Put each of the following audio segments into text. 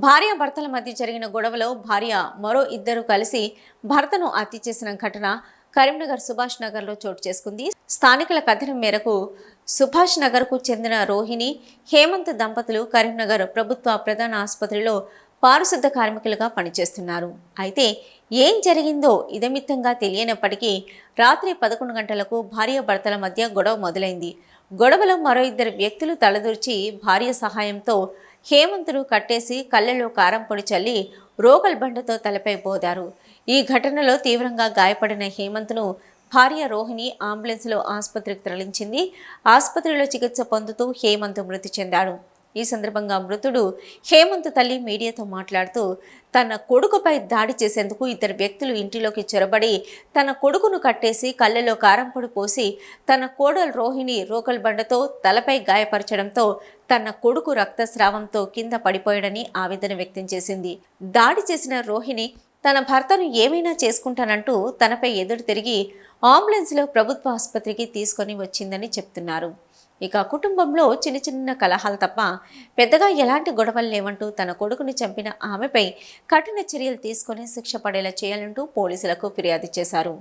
భార్యాభర్తల మధ్య జరిగిన గొడవలో భార్య మరో ఇద్దరు కలిసి భర్తను హత్య చేసిన ఘటన కరీంనగర్ సుభాష్ నగర్లో చోటు చేసుకుంది. స్థానికుల కథనం మేరకు సుభాష్ నగర్కు చెందిన రోహిణి, హేమంత్ దంపతులు కరీంనగర్ ప్రభుత్వ ప్రధాన ఆసుపత్రిలో పారిశుద్ధ కార్మికులుగా పనిచేస్తున్నారు. అయితే ఏం జరిగిందో ఇదమిత్తంగా తెలియనప్పటికీ రాత్రి 11 గంటలకు భార్యాభర్తల మధ్య గొడవ మొదలైంది. గొడవలో మరో ఇద్దరు వ్యక్తులు తలదూర్చి భార్య సహాయంతో హేమంత్ను కట్టేసి కళ్ళలో కారం పొడి చల్లి రోకల్ బండతో తలపై పోదారు. ఈ ఘటనలో తీవ్రంగా గాయపడిన హేమంత్ను భార్య రోహిణి అంబులెన్స్లో ఆసుపత్రికి తరలించింది. ఆసుపత్రిలో చికిత్స పొందుతూ హేమంత్ మృతి చెందాడు. ఈ సందర్భంగా మృతుడు హేమంత్ తల్లి మీడియాతో మాట్లాడుతూ తన కొడుకుపై దాడి చేసేందుకు ఇద్దరు వ్యక్తులు ఇంటిలోకి చొరబడి తన కొడుకును కట్టేసి కళ్ళలో కారం పొడి పోసి తన కోడలు రోహిణి రోకల్ బండతో తలపై గాయపరచడంతో తన కొడుకు రక్తస్రావంతో కింద పడిపోయాడని ఆవేదన వ్యక్తం చేసింది. దాడి చేసిన రోహిణి తన భర్తను ఏమైనా చేసుకుంటానంటూ తనపై ఎదురు తిరిగి అంబులెన్స్లో ప్రభుత్వ ఆసుపత్రికి తీసుకొని వచ్చిందని చెప్తున్నారు. ఇక కుటుంబంలో చిన్న చిన్న కలహాలు తప్ప పెద్దగా ఎలాంటి గొడవలు లేవంటూ తన కొడుకుని చంపిన ఆమెపై కఠిన చర్యలు తీసుకొని శిక్ష పడేలా చేయాలంటూ పోలీసులకు ఫిర్యాదు చేశారు.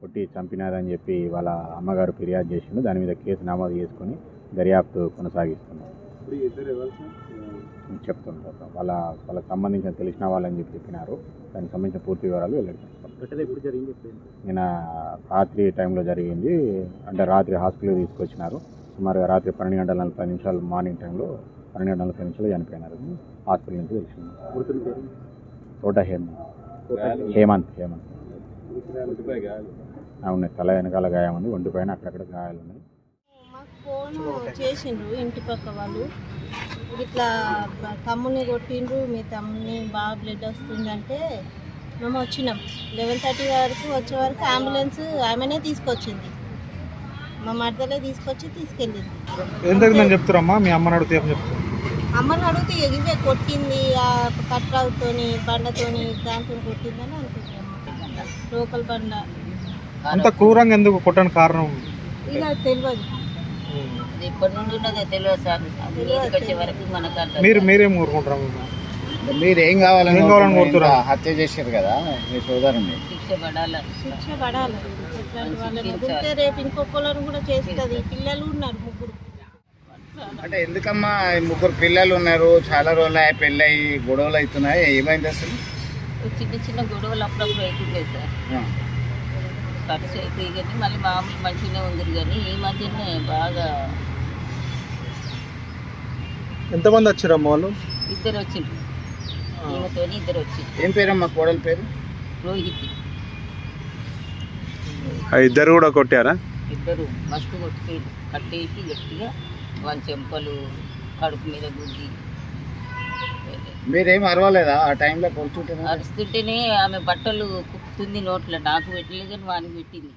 కొట్టి చంపినారని చెప్పి వాళ్ళ అమ్మగారు ఫిర్యాదు చేసిండు. దాని మీద కేసు నమోదు చేసుకొని దర్యాప్తు కొనసాగిస్తున్నాం. చెప్తుంటారు వాళ్ళకి సంబంధించిన తెలిసిన వాళ్ళని చెప్పినారు. దానికి సంబంధించిన పూర్తి వివరాలు వెల్లడిస్తాం. నిన్న రాత్రి టైంలో జరిగింది. అంటే రాత్రి హాస్పిటల్కి తీసుకొచ్చినారు. సుమారుగా రాత్రి 12:40 మార్నింగ్ టైంలో 12:40 చనిపోయినారు. హాస్పిటల్ నుంచి తెలిసింది. తోట హేమంత్ ఉన్నాయి. తల వెనకాల గాయం ఉంది, ఒంటిపైన అక్కడక్కడ గాయాలు ఉన్నాయి. ఫోన్ చేసిండ్రు ఇంటి పక్క వాళ్ళు, ఇట్లా తమ్ముని కొట్టిండ్రు, మీ తమ్ముని బాగా బ్లడ్ వస్తుందంటే మేము వచ్చినాం. 11:30 వరకు వచ్చే వరకు అంబులెన్స్ ఆమెనే తీసుకొచ్చింది. మా మర్దలే తీసుకెళ్ళింది. ఏం జరిగిందని చెప్తారమ్మా? మీ అమ్మని అడిగితే ఏం చెప్తారు? అమ్మని అడిగితే ఇవే కొట్టింది, ఆ కట్రాలతోని బండతోని దాంతో కొట్టిందని అనుకుంటున్నాం. లోకల్ బండ. అంత క్రూరంగా ఎందుకు కొట్టడానికి కారణం ఇక తెలియదు. ఇప్పటి నుండి ఉన్నదే తెలియదు సార్. వచ్చే వరకు మనకు మీరేం కోరుకుంటారు? మీరు ఏం కావాలని కోరుతున్నారు? హత్య చేశారు కదా మీ సోదరుని. శిక్ష పడాలి. ఇట్లాంటి వాళ్ళని ఉంటే రేపు ఇంకొకళ్ళని కూడా చేస్తుంది. పిల్లలు ఉన్నారు 3. అంటే ఎందుకమ్మా 3 పిల్లలు ఉన్నారు, చాలా రోజులు పెళ్ళయి గొడవలు అవుతున్నాయి, ఏమైంది అసలు? చిన్న చిన్న గొడవలు అప్పుడప్పుడు అవుతున్నాయి సార్. ఖర్చు అవుతాయి కానీ మళ్ళీ మామూలు మంచిగానే ఉంది. కానీ ఈ మధ్యనే బాగా. ఎంతమంది వచ్చారమ్మా వాళ్ళు? ఇద్దరు వచ్చిండ్రు. ఈమెతో ఇద్దరు వచ్చిండ్రు. ఏం పేరమ్మా కోడల పేరు? రోహిత్. ఇద్దరు కూడా కొట్టారా? ఇద్దరు మస్తు కొట్టుకెళ్ళి కట్టేసి గట్టిగా వాళ్ళ చెంపలు కడుపు మీద గుద్ది. మీరేం అరవలేదా ఆ టైంలో? అరుస్తుంటేనే ఆమె బట్టలు కుక్కుతుంది నోట్లో. నాకు పెట్టలేదు కానీ వానికి పెట్టింది.